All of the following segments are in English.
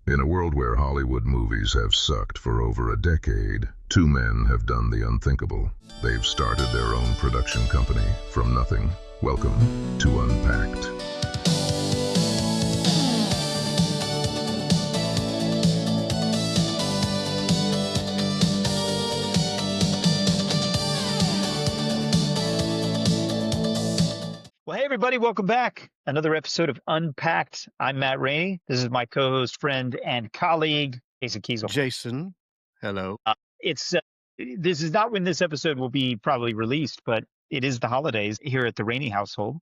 In a world where Hollywood movies have sucked for over a decade, two men have done the unthinkable. They've started their own production company from nothing. Welcome to Unpacked. Well, hey, everybody, welcome back. Another episode of Unpacked. I'm Matt Rainey. This is my co-host, friend, and colleague, Jason Kiesel. Jason, hello. It's This is not when this episode will be probably released, but it is the holidays here at the Rainey household.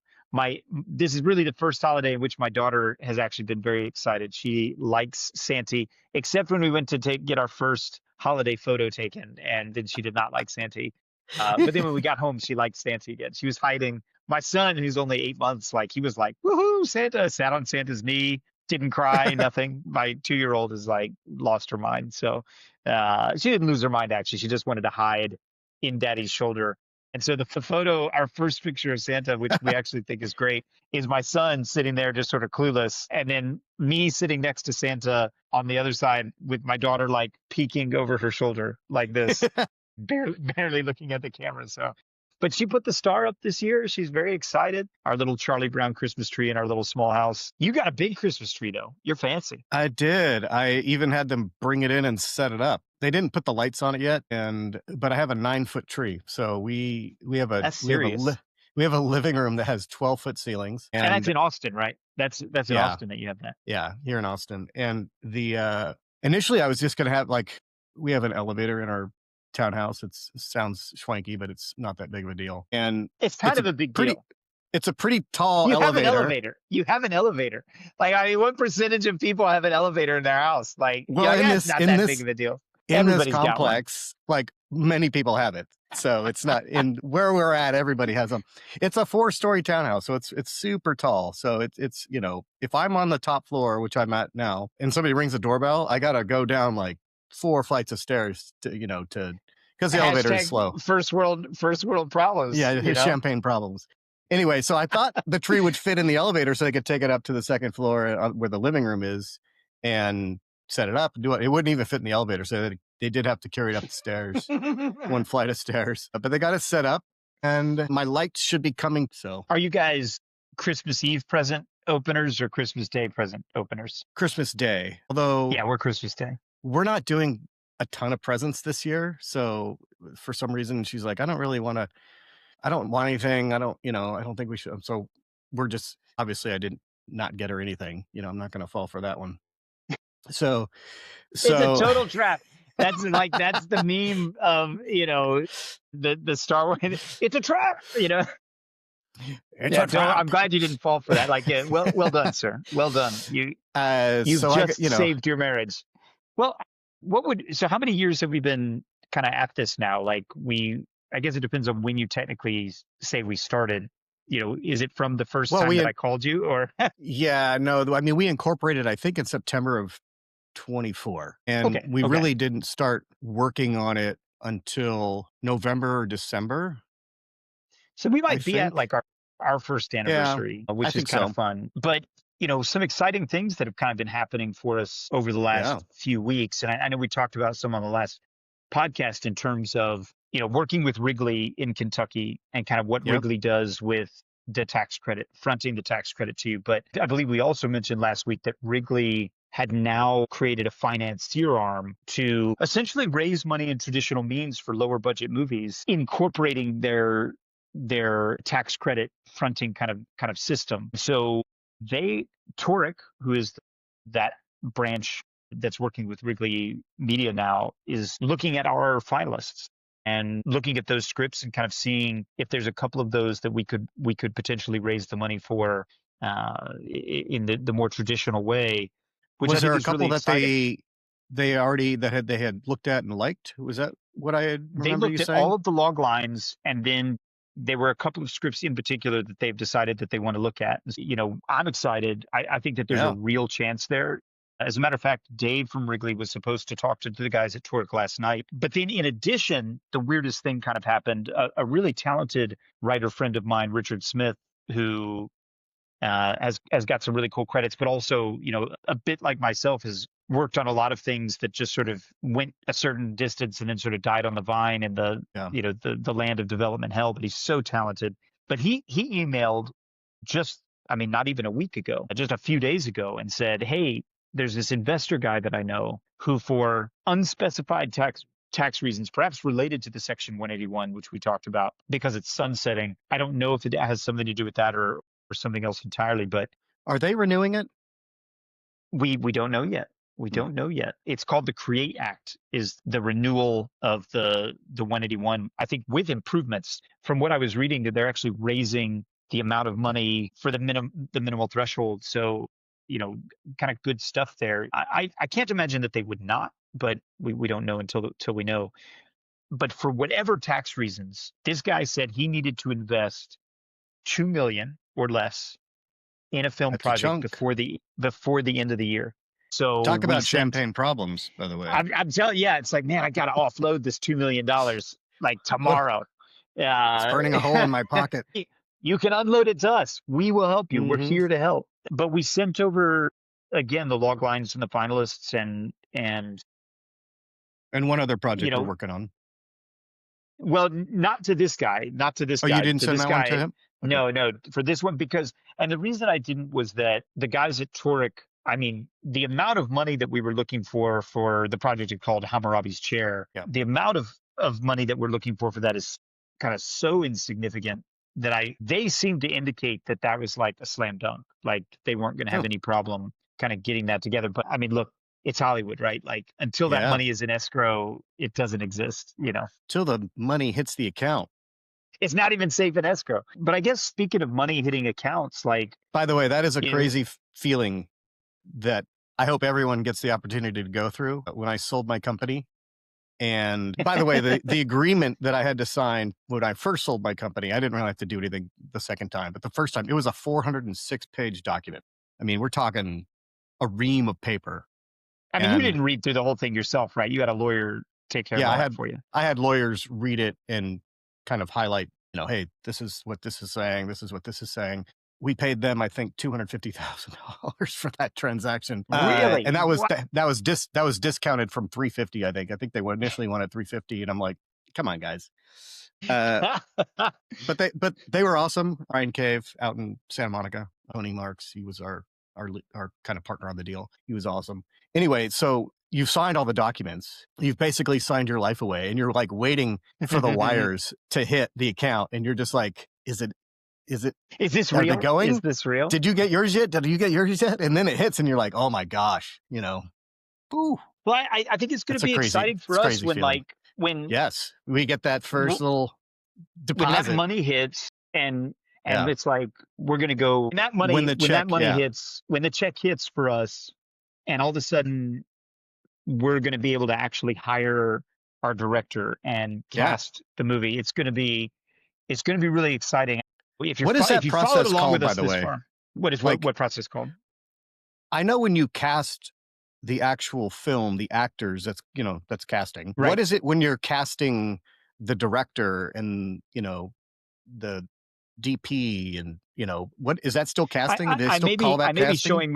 This is really the first holiday in which my daughter has actually been very excited. She likes Santa, except when we went to get our first holiday photo taken, and then she did not like Santa. But then when we got home, she liked Santa again. She was hiding. My son, who's only 8 months, he was like, woohoo, Santa, sat on Santa's knee, didn't cry, nothing. My 2-year-old is lost her mind. So she didn't lose her mind, actually. She just wanted to hide in daddy's shoulder. And so the photo, our first picture of Santa, which we actually think is great, is my son sitting there just sort of clueless. And then me sitting next to Santa on the other side with my daughter peeking over her shoulder like this, barely looking at the camera. But she put the star up this year. She's very excited. Our little Charlie Brown Christmas tree in our little small house. You got a big Christmas tree, though. You're fancy. I did. I even had them bring it in and set it up. They didn't put the lights on it yet, but I have a 9-foot tree. So we have a That's serious. We have a living room that has 12-foot ceilings, and that's in Austin, right? That's in Austin that you have that. Yeah, here in Austin. And the initially I was just gonna have we have an elevator in our townhouse. It sounds schwanky, but it's not that big of a deal. And it's kind of a big deal. It's a pretty tall elevator. You have an elevator. What percentage of people have an elevator in their house? It's not that big of a deal. In this complex, many people have it. So it's not in where we're at. Everybody has them. It's a 4-story townhouse, so it's super tall. So it's if I'm on the top floor, which I'm at now, and somebody rings the doorbell, I gotta go down 4 flights of stairs to because the elevator is slow. First world problems. Yeah, champagne problems. Anyway, so I thought the tree would fit in the elevator so they could take it up to the second floor where the living room is and set it up and do it. It wouldn't even fit in the elevator, so they did have to carry it up the stairs, 1 flight of stairs. But they got it set up, and my lights should be coming. So, are you guys Christmas Eve present openers or Christmas Day present openers? Christmas Day. Although, yeah, we're Christmas Day. We're not doing a ton of presents this year. So for some reason, she's like, I don't want anything. I don't think we should. So we're just, obviously I did not get her anything. I'm not going to fall for that one. So it's a total trap. That's the meme of, the Star Wars. It's a trap, I'm glad you didn't fall for that. Well done, sir. Well done. You've saved your marriage. Well, how many years have we been kind of at this now? I guess it depends on when you technically say we started. Is it from the first time that I called you, or? Yeah, no, I mean, we incorporated, I think, in September of 24, and we really didn't start working on it until November or December. So we might be at our first anniversary, which is kind of fun. But some exciting things that have kind of been happening for us over the last few weeks. And I know we talked about some on the last podcast in terms of, working with Wrigley in Kentucky and kind of what Wrigley does with the tax credit, fronting the tax credit to you. But I believe we also mentioned last week that Wrigley had now created a financier arm to essentially raise money in traditional means for lower budget movies, incorporating their tax credit fronting kind of system. So Torek, who is that branch that's working with Wrigley Media now, is looking at our finalists and looking at those scripts and kind of seeing if there's a couple of those that we could potentially raise the money for in the more traditional way. Which was there a couple that they had looked at and liked? Was that what I had remember you saying? They looked at all of the log lines, and then there were a couple of scripts in particular that they've decided that they want to look at. I'm excited. I think that there's a real chance there. As a matter of fact, Dave from Wrigley was supposed to talk to the guys at Torque last night. But then in addition, the weirdest thing kind of happened. A really talented writer friend of mine, Richard Smith, who has got some really cool credits, but also, a bit like myself, has worked on a lot of things that just sort of went a certain distance and then sort of died on the vine in the, Yeah. the land of development hell. But he's so talented. But he emailed just, I mean, not even a week ago, just a few days ago, and said, "Hey, there's this investor guy that I know who, for unspecified tax reasons, perhaps related to the Section 181, which we talked about, because it's sunsetting. I don't know if it has something to do with that or something else entirely, but Are they renewing it? we don't know yet. We don't know yet. It's called the CREATE Act, is the renewal of the 181. I think with improvements. From what I was reading, that they're actually raising the amount of money for the minimal threshold. So, kind of good stuff there. I can't imagine that they would not, but we don't know until we know. But for whatever tax reasons, this guy said he needed to invest $2 million or less in a film That's a project chunk. before the end of the year. So Talk we about sent, champagne problems, by the way. I'm telling you, yeah, it's like, man, I got to offload this $2 million like tomorrow. It's burning a hole in my pocket. You can unload it to us. We will help you. We're Mhm. here to help. But we sent over, again, the log lines and the finalists and And one other project you we're know, working on. well, not to this guy, not to this Oh, guy. you didn't To send this that one guy, to him? Okay. no, for this one, because, and the reason I didn't was that the guys at Torek, I mean, the amount of money that we were looking for the project called Hammurabi's Chair, Yeah. the amount of money that we're looking for that is kind of so insignificant that they seemed to indicate that was like a slam dunk. Like they weren't going to have any problem kind of getting that together. But I mean, look, it's Hollywood, right? Like until that Yeah. money is in escrow, it doesn't exist, Till the money hits the account. It's not even safe in escrow. But I guess speaking of money hitting accounts, like, By the way, that is a you know- crazy feeling that I hope everyone gets the opportunity to go through. When I sold my company, and by the way, the agreement that I had to sign when I first sold my company, I didn't really have to do anything the second time, but the first time it was a 406-page document. I mean, we're talking a ream of paper. I mean, you And- didn't read through the whole thing yourself, right? You had a lawyer take care Yeah, of I all had- that for you. I had lawyers read it and kind of highlight, hey, this is what this is saying. This is what this is saying. We paid them, I think, $250,000 for that transaction. Really? And that was Wow. that was discounted from $350. I think they initially wanted $350, and I'm like, come on, guys. But they were awesome. Ryan Cave out in Santa Monica, Tony Marks. He was our kind of partner on the deal. He was awesome. Anyway, so you've signed all the documents. You've basically signed your life away, and you're like waiting for the wires to hit the account, and you're just like, is it? Is this Are real? they going? Is this real? Did you get yours yet? Did you get yours yet? And then it hits, and you're like, oh my gosh, Ooh. Well, I think it's going That's to a be crazy- exciting for it's a us crazy when, feeling. when Yes, we get that first Well, little when that deposit. money hits, and Yeah. it's like we're going to go. When that money When the check, yeah. hits, when the check hits for us, and all of a sudden we're going to be able to actually hire our director and Yeah. cast the movie. It's going to be really exciting. If you're What is that if you followed process along called, with by us the this way? far, what is Like- what process called? I know when you cast the actual film, the actors, that's casting. Right. What is it when you're casting the director and, the DP and, what is that still casting? Do they still call that I may be casting? showing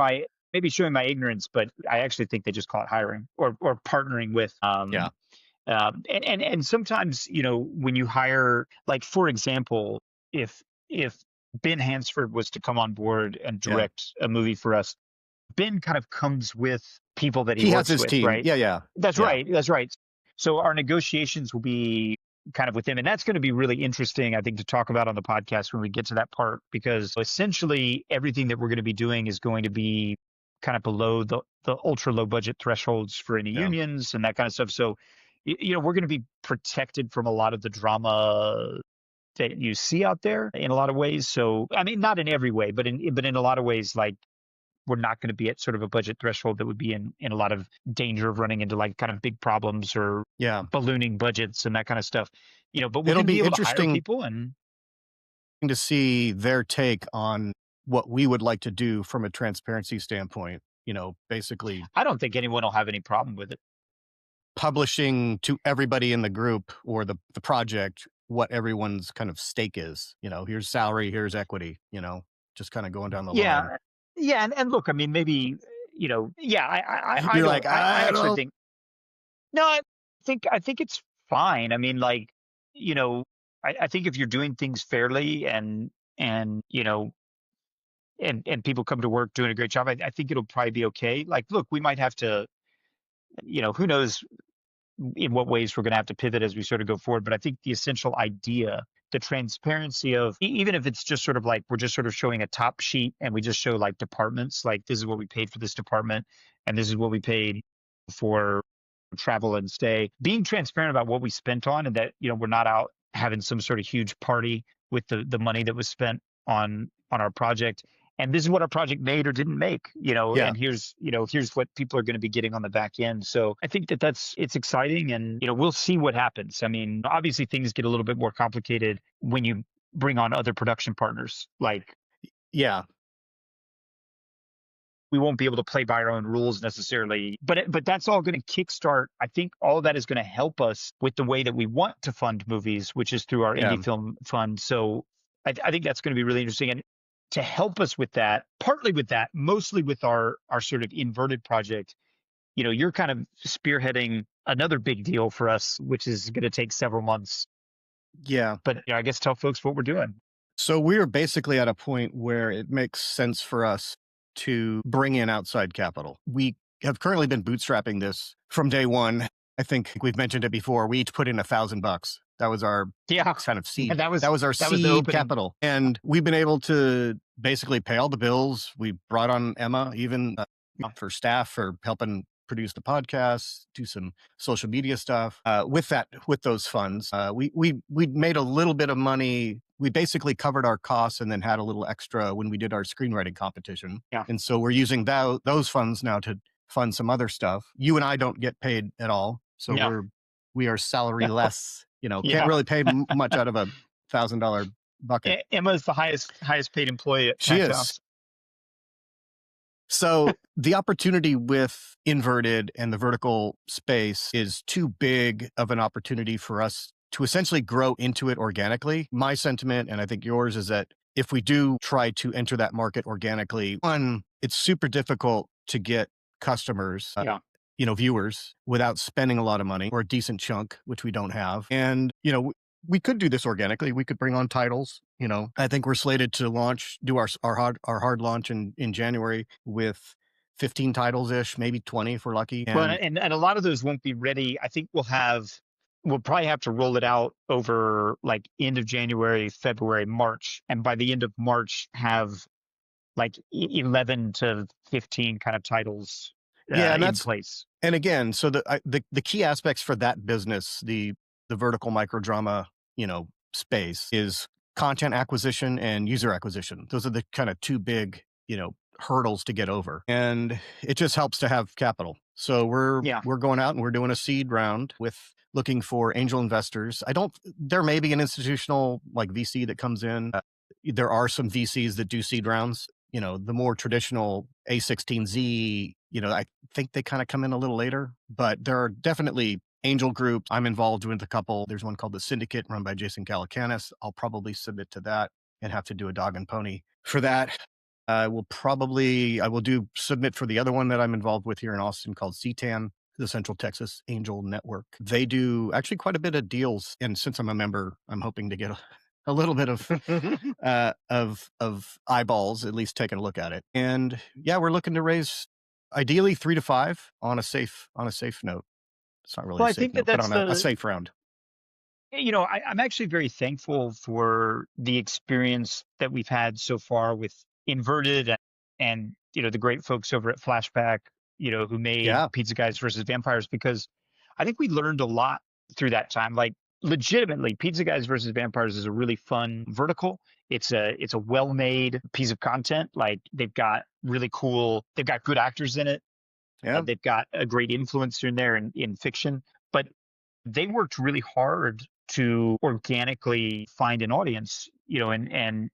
my ignorance, but I actually think they just call it hiring or partnering with. Yeah. And sometimes, when you hire, like, for example, if Ben Hansford was to come on board and direct a movie for us, Ben kind of comes with people that he He works has his with, team. right? Yeah. That's Yeah. right. That's right. So our negotiations will be kind of with him, and that's going to be really interesting, I think, to talk about on the podcast when we get to that part, because essentially everything that we're going to be doing is going to be kind of below the ultra low budget thresholds for any Yeah. unions and that kind of stuff. So, we're going to be protected from a lot of the drama that you see out there in a lot of ways. So, I mean, not in every way, but in a lot of ways, like, we're not going to be at sort of a budget threshold that would be in a lot of danger of running into like kind of big problems or Yeah. ballooning budgets and that kind of stuff. But we It'll can be able to hire interesting people and to see their take on what we would like to do from a transparency standpoint. Basically I don't think anyone will have any problem with it. publishing to everybody in the group or the project what everyone's kind of stake is. Here's salary, here's equity, just kind of going down the line. Yeah. Yeah. And look, I mean, maybe, yeah, I You're don't, like, I I actually don't. think, no, I think it's fine. I mean, like, you know, I think if you're doing things fairly and, and people come to work doing a great job, I think it'll probably be okay. Like, look, we might have to, who knows in what ways we're going to have to pivot as we sort of go forward. But I think the essential idea, the transparency of even if it's just sort of like we're just sort of showing a top sheet and we just show like departments, like this is what we paid for this department and this is what we paid for travel and stay, being transparent about what we spent on and that, we're not out having some sort of huge party with the money that was spent on our project. And this is what our project made or didn't make, Yeah. and here's what people are going to be getting on the back end. So I think it's exciting and, we'll see what happens. I mean, obviously things get a little bit more complicated when you bring on other production partners. Like Yeah. we won't be able to play by our own rules necessarily, but that's all going to kickstart. I think all of that is going to help us with the way that we want to fund movies, which is through our Yeah. indie film fund. So I think that's going to be really interesting. And to help us with that, partly with that, mostly with our sort of inverted project, you're kind of spearheading another big deal for us, which is going to take several months. Yeah. But I guess tell folks what we're doing. So we're basically at a point where it makes sense for us to bring in outside capital. We have currently been bootstrapping this from day one. I think we've mentioned it before. We each put in $1,000. That was our kind of seed. And that was our the seed opening. capital. And we've been able to basically pay all the bills. We brought on Emma, even for staff, for helping produce the podcast, do some social media stuff. With those funds, we made a little bit of money. We basically covered our costs and then had a little extra when we did our screenwriting competition. Yeah. And so we're using those funds now to fund some other stuff. You and I don't get paid at all, so we are salary less. Can't really pay much out of a $1,000 bucket. Emma's the highest paid employee at She Tax is. House. So the opportunity with Inverted and the vertical space is too big of an opportunity for us to essentially grow into it organically. My sentiment, and I think yours, is that if we do try to enter that market organically, one, it's super difficult to get customers, viewers, without spending a lot of money or a decent chunk, which we don't have. And, we could do this organically. We could bring on titles. I think we're slated to do our hard launch in January with 15 titles ish, maybe 20 if we're lucky. And a lot of those won't be ready. I think we'll probably have to roll it out over like end of January, February, March. And by the end of March, have like 11 to 15 kind of titles in place. And again, so the key aspects for that business, the vertical microdrama, space, is content acquisition and user acquisition. Those are the kind of two big, hurdles to get over. And it just helps to have capital. So we're going out and we're doing a seed round with looking for angel investors. There may be an institutional like VC that comes in. There are some VCs that do seed rounds. The more traditional A16Z, I think they kind of come in a little later, but there are definitely angel groups. I'm involved with a couple. There's one called the Syndicate run by Jason Calacanis. I'll probably submit to that and have to do a dog and pony for that. I will submit for the other one that I'm involved with here in Austin called CTAN, the Central Texas Angel Network. They do actually quite a bit of deals. And since I'm a member, I'm hoping to get a little bit of eyeballs, at least taking a look at it. And we're looking to raise ideally 3 to 5 on a safe note. It's not really a safe note, but on a safe round. I'm actually very thankful for the experience that we've had so far with Inverted and the great folks over at Flashback, who made Pizza Guys versus Vampires, because I think we learned a lot through that time. Like, legitimately, Pizza Guys versus Vampires is a really fun vertical. It's a well-made piece of content. Like, they've got good actors in it. Yeah. They've got a great influencer in there in fiction, but they worked really hard to organically find an audience, and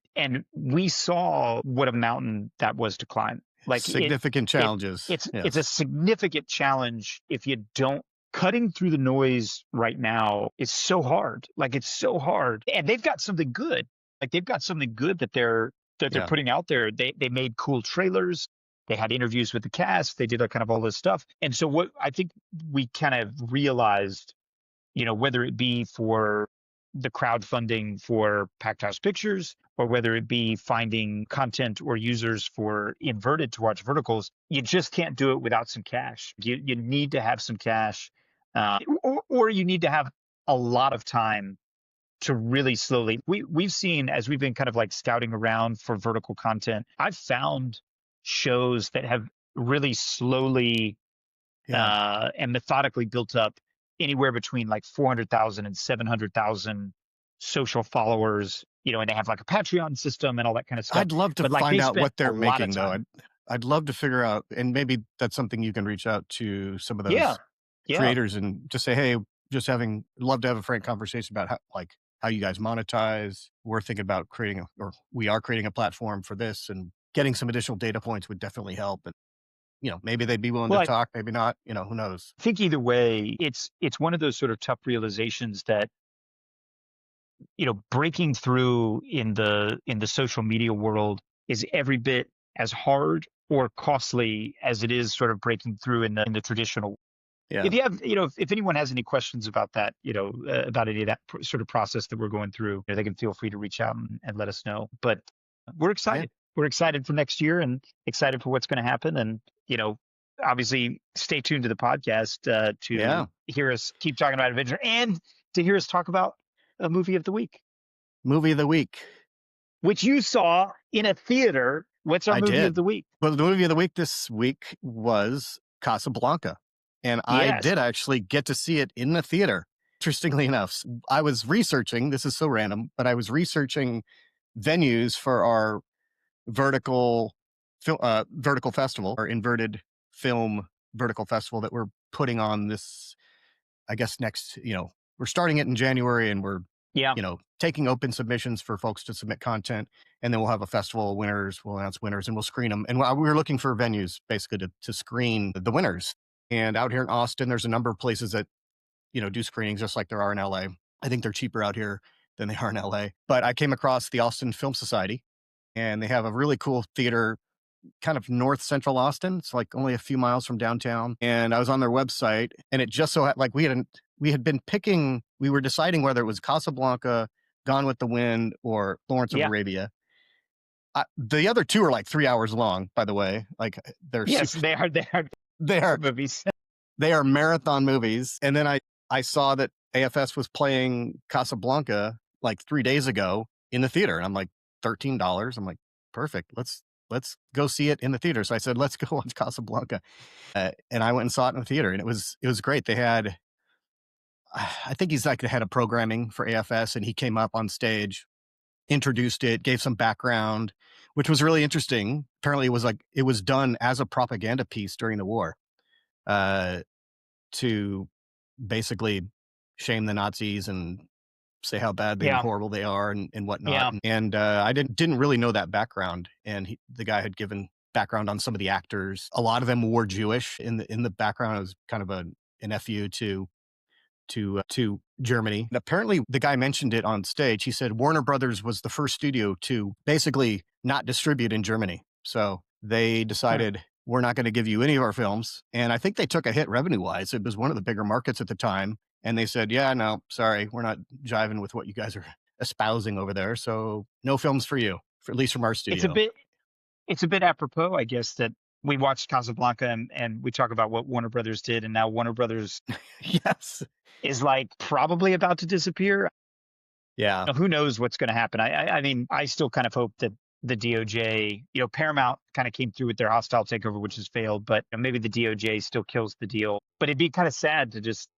we saw what a mountain that was to climb. Like, significant challenges. It's a significant challenge if you don't. Cutting through the noise right now is so hard. Like, it's so hard. And they've got something good. Like, they've got something good that they're that they're Yeah. putting out there. They made cool trailers. They had interviews with the cast. They did kind of all this stuff. And so what I think we kind of realized, whether it be for the crowdfunding for Packed House Pictures, or whether it be finding content or users for Inverted to watch verticals, you just can't do it without some cash. You need to have some cash, or you need to have a lot of time to really slowly. We've seen, as we've been kind of like scouting around for vertical content, I've found shows that have really slowly Yeah. and methodically built up anywhere between like 400,000 and 700,000 social followers, and they have like a Patreon system and all that kind of stuff. I'd love to But like find they out spent what a they're lot of making, though. time. I'd love to figure out, and maybe that's something you can reach out to some of Yeah. those Yeah. creators and just say, hey, love to have a frank conversation about how you guys monetize. We're thinking about we are creating a platform for this, and getting some additional data points would definitely help. And, maybe they'd be willing to Well, talk, maybe not, who knows? I think either way, it's one of those sort of tough realizations that, breaking through in the social media world is every bit as hard or costly as it is sort of breaking through in the traditional. Yeah. If you have, if anyone has any questions about that, about any of that sort of process that we're going through, they can feel free to reach out and let us know. But we're excited. We're excited for next year and excited for what's going to happen. And, obviously stay tuned to the podcast to hear us keep talking about adventure and to hear us talk about a movie of the week. Movie of the week. Which you saw in a theater. What's our movie of the week? Well, the movie of the week this week was Casablanca. And I did actually get to see it in the theater. Interestingly enough, I was researching, this is so random, but I was researching venues for our vertical festival, or inverted film vertical festival that we're putting on this, I guess next, we're starting it in January, and we're, taking open submissions for folks to submit content. And then we'll have a festival of winners. We'll announce winners and we'll screen them. And we were looking for venues basically to screen the winners. And out here in Austin, there's a number of places that, do screenings just like there are in LA. I think they're cheaper out here than they are in LA. But I came across the Austin Film Society, and they have a really cool theater kind of north central Austin. It's like only a few miles from downtown. And I was on their website, and it just so like we had been picking, we were deciding whether it was Casablanca, Gone with the Wind, or Lawrence of Arabia. The other two are like 3 hours long, by the way. Like they're they are movies. They are marathon movies. And then I saw that AFS was playing Casablanca like 3 days ago in the theater, and I'm like, $13. I'm like, perfect. Let's go see it in the theater. So I said, let's go watch Casablanca. And I went and saw it in the theater, and it was great. They had, I think he's like the head of programming for AFS, and he came up on stage, introduced it, gave some background, which was really interesting. Apparently it was done as a propaganda piece during the war, to basically shame the Nazis and say how bad and horrible they are and whatnot. And I didn't really know that background. And the guy had given background on some of the actors. A lot of them were Jewish in the background. It was kind of an FU to Germany. And apparently the guy mentioned it on stage. He said Warner Brothers was the first studio to basically not distribute in Germany. So they decided, we're not going to give you any of our films. And I think they took a hit revenue-wise. It was one of the bigger markets at the time. And they said, yeah, no, sorry, we're not jiving with what you guys are espousing over there. So no films for you, at least from our studio. It's a bit apropos, I guess, that we watched Casablanca and we talk about what Warner Brothers did. And now Warner Brothers is like probably about to disappear. Yeah. Who knows what's going to happen? I mean, I still kind of hope that the DOJ, Paramount kind of came through with their hostile takeover, which has failed, but maybe the DOJ still kills the deal. But it'd be kind of sad to just.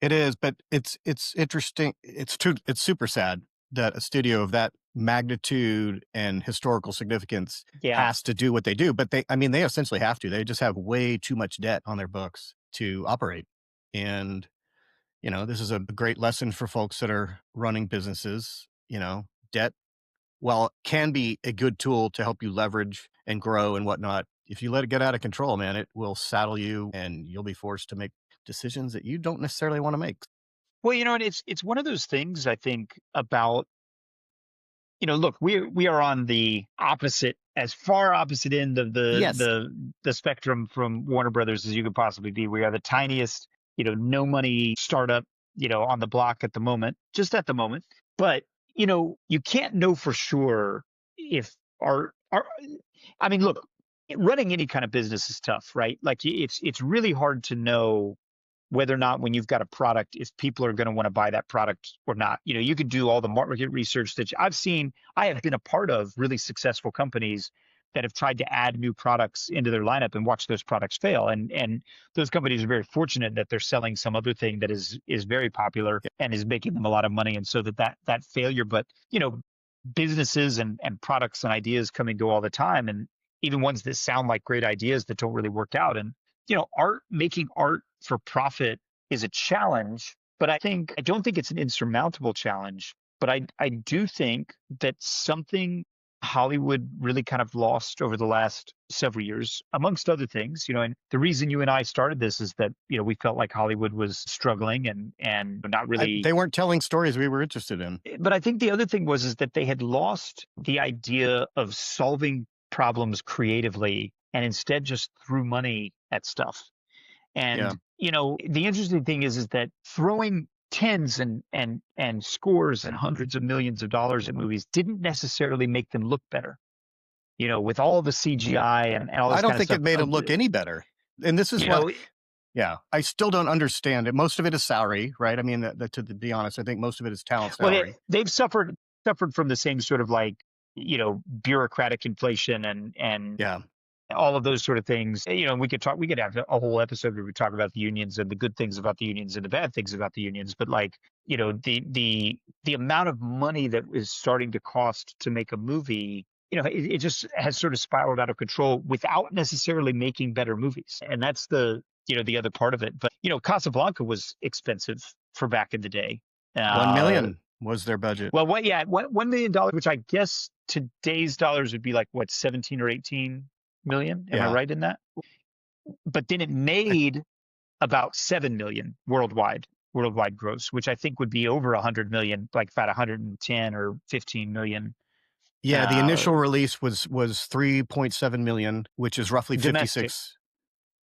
It is, but it's interesting. It's super sad that a studio of that magnitude and historical significance has to do what they do. But they essentially have to. They just have way too much debt on their books to operate. And, this is a great lesson for folks that are running businesses. Debt, while it can be a good tool to help you leverage and grow and whatnot, if you let it get out of control, man, it will saddle you and you'll be forced to make decisions that you don't necessarily want to make. Well, and it's one of those things I think about look, we are on the opposite, as far opposite end of Yes. the spectrum from Warner Brothers as you could possibly be. We are the tiniest, no money startup, on the block at the moment, just at the moment. But, you can't know for sure if our I mean, look, running any kind of business is tough, right? Like it's really hard to know whether or not when you've got a product, if people are going to want to buy that product or not. You could do all the market research that I've seen. I have been a part of really successful companies that have tried to add new products into their lineup and watch those products fail. And those companies are very fortunate that they're selling some other thing that is very popular and is making them a lot of money. And so that failure, but businesses and products and ideas come and go all the time. And even ones that sound like great ideas that don't really work out. And making art for profit is a challenge, but I don't think it's an insurmountable challenge. But I do think that something Hollywood really kind of lost over the last several years, amongst other things, and the reason you and I started this is that, we felt like Hollywood was struggling and not really. They weren't telling stories we were interested in. But I think the other thing is that they had lost the idea of solving problems creatively and instead just threw money at stuff. And, the interesting thing is that throwing tens and scores and hundreds of millions of dollars at movies didn't necessarily make them look better. With all the CGI and all this I don't kind of think stuff. it made them look any better. And this is what, I still don't understand it. Most of it is salary, right? I mean, to be honest, I think most of it is talent salary. Well, they've suffered from the same sort of like, bureaucratic inflation and all of those sort of things. We could have a whole episode where we talk about the unions and the good things about the unions and the bad things about the unions. But like, the amount of money that is starting to cost to make a movie, it just has sort of spiraled out of control without necessarily making better movies. And that's the other part of it. But, Casablanca was expensive for back in the day. $1 million was their budget. Well, $1 million, which I guess today's dollars would be like what, 17 or 18 million? Am I right in that? But then it made about 7 million worldwide gross, which I think would be over 100 million, like about 110 or 15 million. Yeah, the initial release was 3.7 million, which is roughly 56.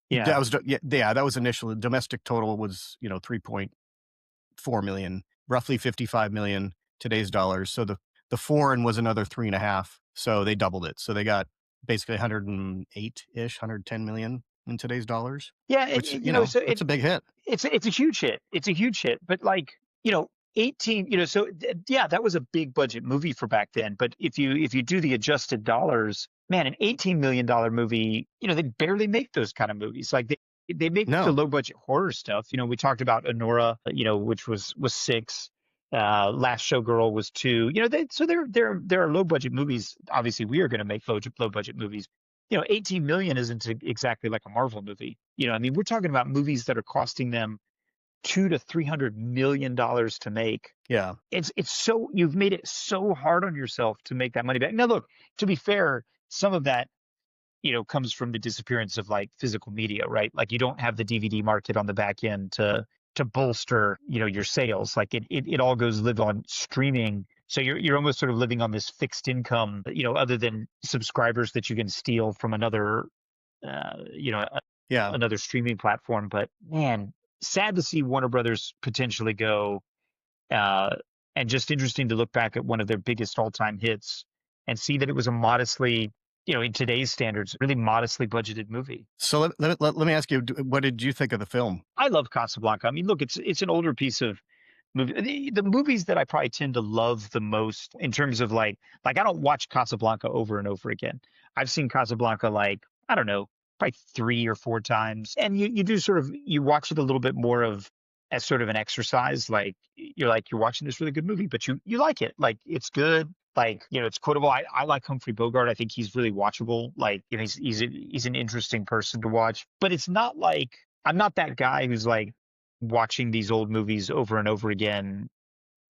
Domestic. That was initially. Domestic total was 3.4 million, roughly 55 million today's dollars. So the foreign was another 3.5. So they doubled it. So they got basically 108-ish, 110 million in today's dollars. Yeah, which, so it's a big hit. It's a huge hit. It's a huge hit. But like, 18, that was a big budget movie for back then. But if you do the adjusted dollars, man, an $18 million movie, they barely make those kind of movies. Like they make the low budget horror stuff. We talked about Honora, which was 6. Last Showgirl was 2. There are low budget movies. Obviously, we are going to make low budget movies. 18 million isn't exactly like a Marvel movie. I mean, we're talking about movies that are costing them $200 to $300 million to make. Yeah, it's so, you've made it so hard on yourself to make that money back. Now, look, to be fair, some of that comes from the disappearance of like physical media, right? Like you don't have the DVD market on the back end to bolster your sales. Like it all goes live on streaming. So you're almost sort of living on this fixed income, other than subscribers that you can steal from another another streaming platform. But man, sad to see Warner Brothers potentially go, and just interesting to look back at one of their biggest all-time hits and see that it was a modestly, in today's standards, really modestly budgeted movie. So let me ask you, what did you think of the film? I love Casablanca. I mean, look, it's an older piece of movie. The movies that I probably tend to love the most in terms of like I don't watch Casablanca over and over again. I've seen Casablanca like, I don't know, probably 3 or 4 times. And you do sort of, you watch it a little bit more of as sort of an exercise. Like you're watching this really good movie, but you like it. Like it's good. Like, it's quotable. I like Humphrey Bogart. I think he's really watchable. Like, he's an interesting person to watch. But it's not like, I'm not that guy who's like watching these old movies over and over again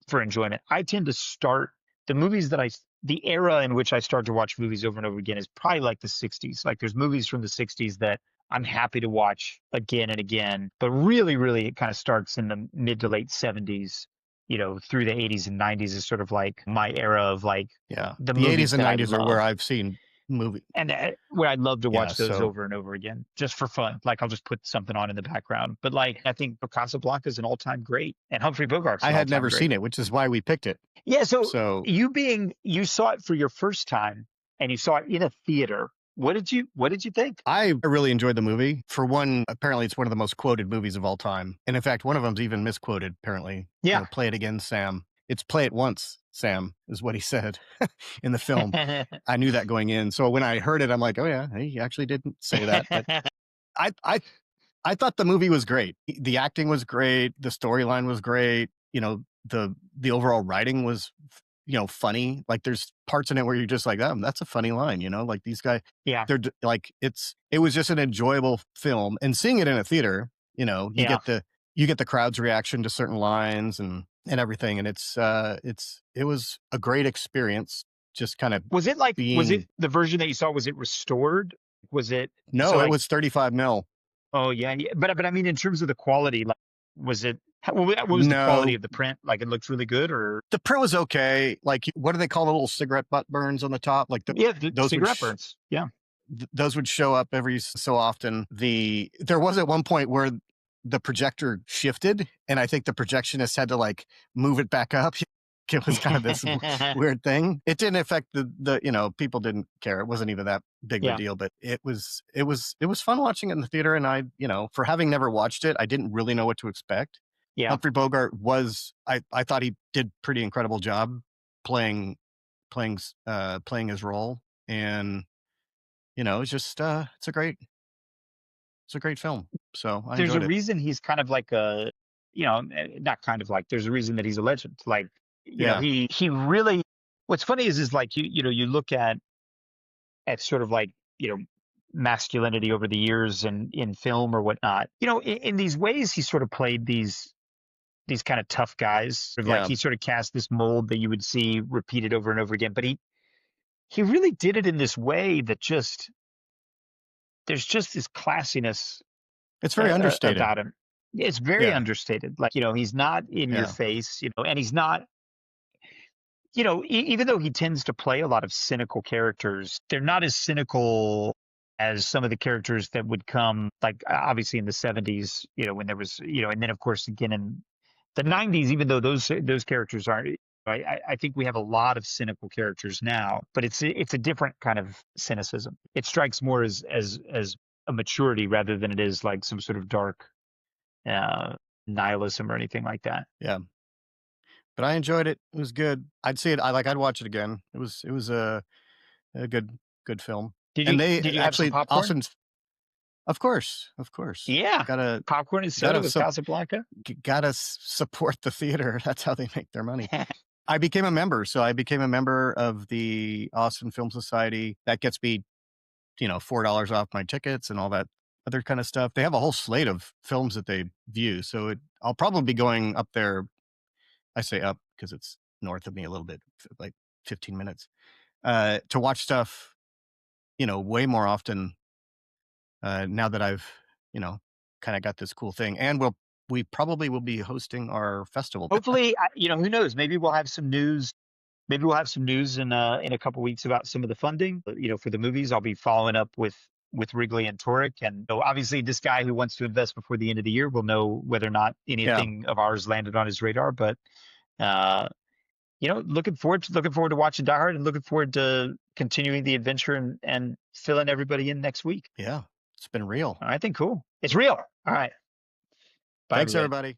for enjoyment. I tend to start the movies the era in which I start to watch movies over and over again is probably like the 60s. Like there's movies from the 60s that I'm happy to watch again and again. But really, really, it kind of starts in the mid to late 70s. through the 80s and 90s is sort of like my era of like Yeah. the The 80s movies and that I 90s are where love. I've seen movie. And where I'd love to Yeah. watch those So over and over again, just for fun. Like I'll just put something on in the background. But like I think Casablanca is an all-time great, and Humphrey Bogart's I an had all-time never great. seen it, which is why we picked it. Yeah. So So you saw it for your first time, and you saw it in a theater. What did you think? I really enjoyed the movie. For one, apparently it's one of the most quoted movies of all time. And in fact, one of them's even misquoted, apparently. Yeah. Play it again, Sam. It's play it once, Sam, is what he said in the film. I knew that going in. So when I heard it, I'm like, oh yeah, he actually didn't say that. But I I I thought the movie was great. The acting was great. The storyline was great. The overall writing was, funny. Like there's parts in it where you're just like, oh, that's a funny line. Like these guys, Yeah. like it was just an enjoyable film. And seeing it in a theater, you Yeah. get the crowd's reaction to certain lines and everything. And it was a great experience. Just kind of Was it being. the version that you saw? Was it restored? Was it so No, it like? was 35 mil. Oh yeah, yeah. But I mean, in terms of the quality, like, was it? What was the quality No, of the print? Like, it looks really good, or the print was okay. Like, what do they call the little cigarette butt burns on the top? Like yeah, the those would cigarette burns. Yeah. those would show up every so often. There was at one point where the projector shifted, and I think the projectionist had to like move it back up. It was kind of this weird thing. It didn't affect the people didn't care. It wasn't even that big of a Yeah. deal, but it was fun watching it in the theater. And I, for having never watched it, I didn't really know what to expect. Yeah. Humphrey Bogart I thought he did pretty incredible job playing his role. And it's just it's a great film. So I There's a enjoyed it. reason he's kind of like not kind of like. There's a reason that he's a legend. Like, Yeah. he really. What's funny is like you look at sort of like masculinity over the years and in film or whatnot. In these ways, he sort of played these kind of tough guys. Sort of like Yeah. he sort of cast this mold that you would see repeated over and over again. But he really did it in this way that there's just this classiness It's very understated. about him. It's very Yeah. understated. Like, he's not in your Yeah. face, and he's not, even though he tends to play a lot of cynical characters, they're not as cynical as some of the characters that would come, like obviously in the 70s, when there was, and then of course again in the 90s, even though those characters aren't. I think we have a lot of cynical characters now, but it's a different kind of cynicism. It strikes more as a maturity rather than it is like some sort of dark nihilism or anything like that. Yeah. But I enjoyed it. It was good. I'd see it. I'd watch it again. It was a good film. Did And you they did you have some actually popcorn? Austin's. Of course. Yeah, Gotta popcorn and soda gotta with sup- Casablanca. gotta support the theater. That's how they make their money. I became a member. So I became a member of the Austin Film Society. That gets me, $4 off my tickets and all that other kind of stuff. They have a whole slate of films that they view. So I'll probably be going up there. I say up because it's north of me a little bit, like 15 minutes, to watch stuff, way more often, now that I've, kind of got this cool thing. And we probably will be hosting our festival. Hopefully, who knows? Maybe we'll have some news. Maybe we'll have some news in a couple weeks about some of the funding. For the movies, I'll be following up with Wrigley and Torek, and so obviously this guy who wants to invest before the end of the year will know whether or not anything of ours landed on his radar. But looking forward to watching Die Hard and looking forward to continuing the adventure and filling everybody in next week. Yeah, it's been real. I think cool. It's real. All right. Bye, Thanks, everybody.